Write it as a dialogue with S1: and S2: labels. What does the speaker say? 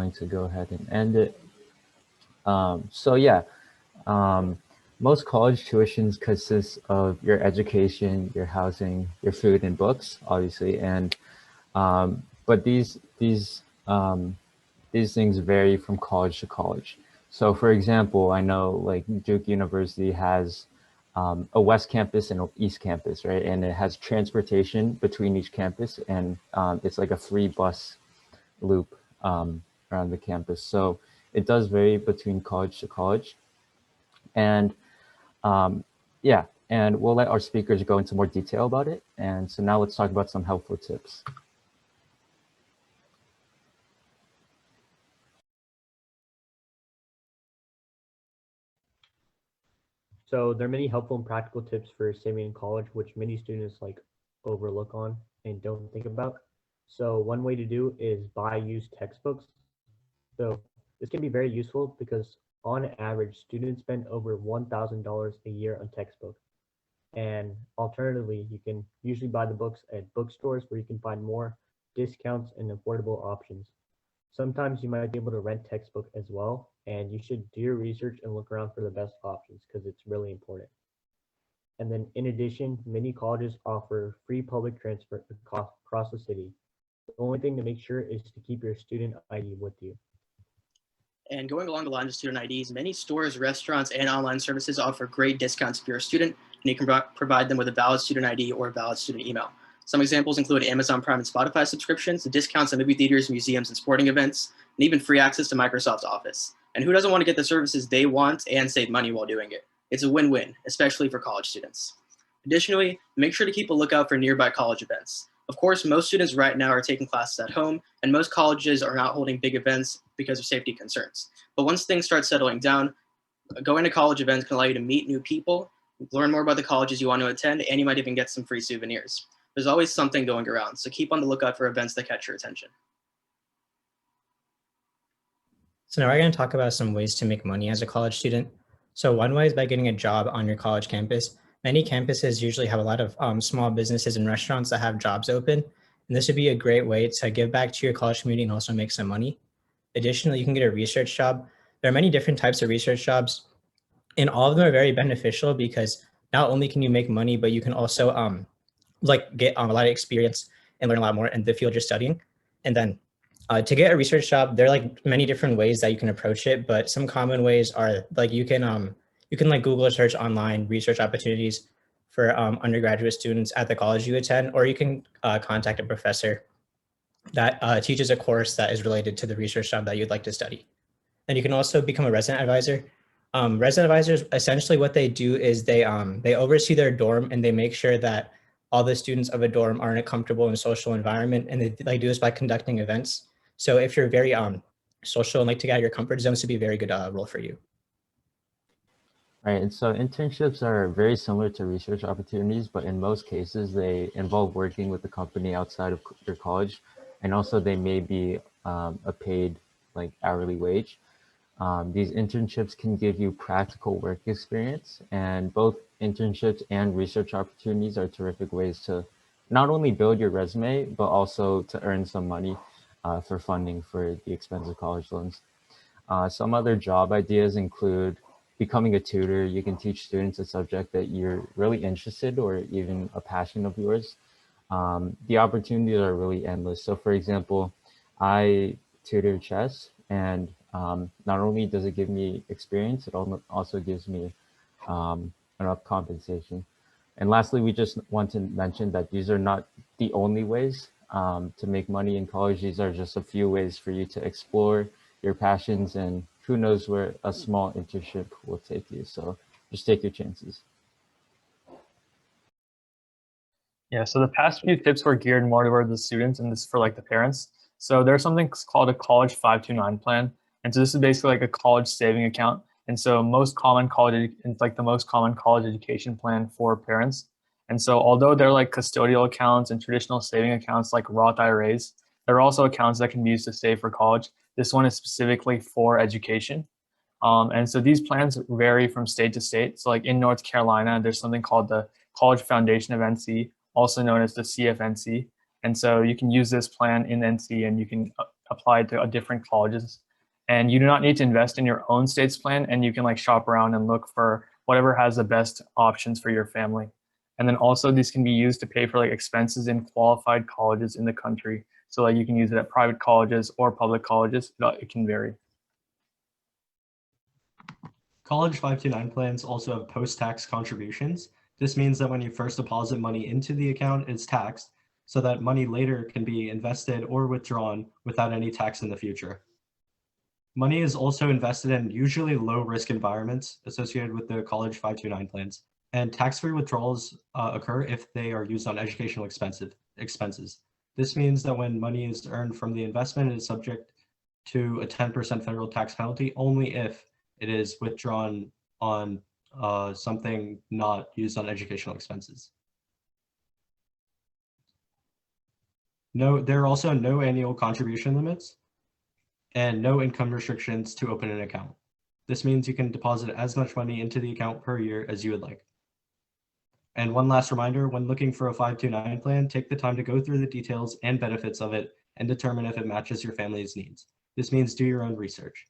S1: going to go ahead and end it. So yeah, um, most college tuitions consist of your education, your housing, your food, and books, obviously. And but these things vary from college to college. So, for example, I know like Duke University has a West Campus and an East Campus, right? And it has transportation between each campus, and it's like a free bus loop around the campus. So it does vary between college to college. And yeah, and we'll let our speakers go into more detail about it. And so now let's talk about some helpful tips.
S2: So there are many helpful and practical tips for saving in college, which many students like overlook on and don't think about. So one way to do is buy used textbooks. So this can be very useful because on average, students spend over $1,000 a year on textbooks. And alternatively, you can usually buy the books at bookstores where you can find more discounts and affordable options. Sometimes you might be able to rent textbook as well, and you should do your research and look around for the best options because it's really important. And then in addition, many colleges offer free public transport across the city. The only thing to make sure is to keep your student ID with you.
S3: And going along the lines of student IDs, many stores, restaurants, and online services offer great discounts if you're a student, and you can provide them with a valid student ID or a valid student email. Some examples include Amazon Prime and Spotify subscriptions, discounts at movie theaters, museums, and sporting events, and even free access to Microsoft Office. And who doesn't want to get the services they want and save money while doing it? It's a win-win, especially for college students. Additionally, make sure to keep a lookout for nearby college events. Of course, most students right now are taking classes at home, and most colleges are not holding big events because of safety concerns. But once things start settling down, going to college events can allow you to meet new people, learn more about the colleges you want to attend, and you might even get some free souvenirs. There's always something going around, so keep on the lookout for events that catch your attention.
S4: So now we're going to talk about some ways to make money as a college student. So one way is by getting a job on your college campus. Many campuses usually have a lot of small businesses and restaurants that have jobs open. And this would be a great way to give back to your college community and also make some money. Additionally, you can get a research job. There are many different types of research jobs, and all of them are very beneficial because not only can you make money, but you can also get a lot of experience and learn a lot more in the field you're studying. And then to get a research job, there are like many different ways that you can approach it, but some common ways are like you can like Google search online research opportunities for undergraduate students at the college you attend, or you can contact a professor that teaches a course that is related to the research job that you'd like to study. And you can also become a resident advisor. Resident advisors, essentially what they do is they oversee their dorm and they make sure that all the students of a dorm are in a comfortable and social environment, and they do this by conducting events. So if you're very social and like to get out of your comfort zone, this would be a very good role for you.
S1: Right, and so internships are very similar to research opportunities, but in most cases, they involve working with the company outside of your college, and also they may be a paid like hourly wage. These internships can give you practical work experience, and both internships and research opportunities are terrific ways to not only build your resume, but also to earn some money for funding for the expensive college loans. Some other job ideas include becoming a tutor. You can teach students a subject that you're really interested or even a passion of yours. The opportunities are really endless. So for example, I tutor chess, and not only does it give me experience, it also gives me enough compensation. And lastly, we just want to mention that these are not the only ways to make money in college. These are just a few ways for you to explore your passions, and who knows where a small internship will take you. So just take your chances.
S5: Yeah, so the past few tips were geared more toward the students, and this is for like the parents. So there's something called a college 529 plan. And so this is basically like a college saving account. And so it's like the most common college education plan for parents. And so although they're like custodial accounts and traditional saving accounts like Roth IRAs, there are also accounts that can be used to save for college. This one is specifically for education. And so these plans vary from state to state. So like in North Carolina, there's something called the College Foundation of NC, also known as the CFNC. And so you can use this plan in NC, and you can applied to different colleges. And you do not need to invest in your own state's plan, and you can like shop around and look for whatever has the best options for your family. And then also these can be used to pay for like expenses in qualified colleges in the country. So like you can use it at private colleges or public colleges. It can vary.
S6: College 529 plans also have post-tax contributions. This means that when you first deposit money into the account, it's taxed, so that money later can be invested or withdrawn without any tax in the future. Money is also invested in usually low-risk environments associated with the College 529 plans, and tax-free withdrawals occur if they are used on educational expenses. This means that when money is earned from the investment, it is subject to a 10% federal tax penalty only if it is withdrawn on something not used on educational expenses. There are also no annual contribution limits and no income restrictions to open an account. This means you can deposit as much money into the account per year as you would like. And one last reminder, when looking for a 529 plan, take the time to go through the details and benefits of it and determine if it matches your family's needs. This means do your own research.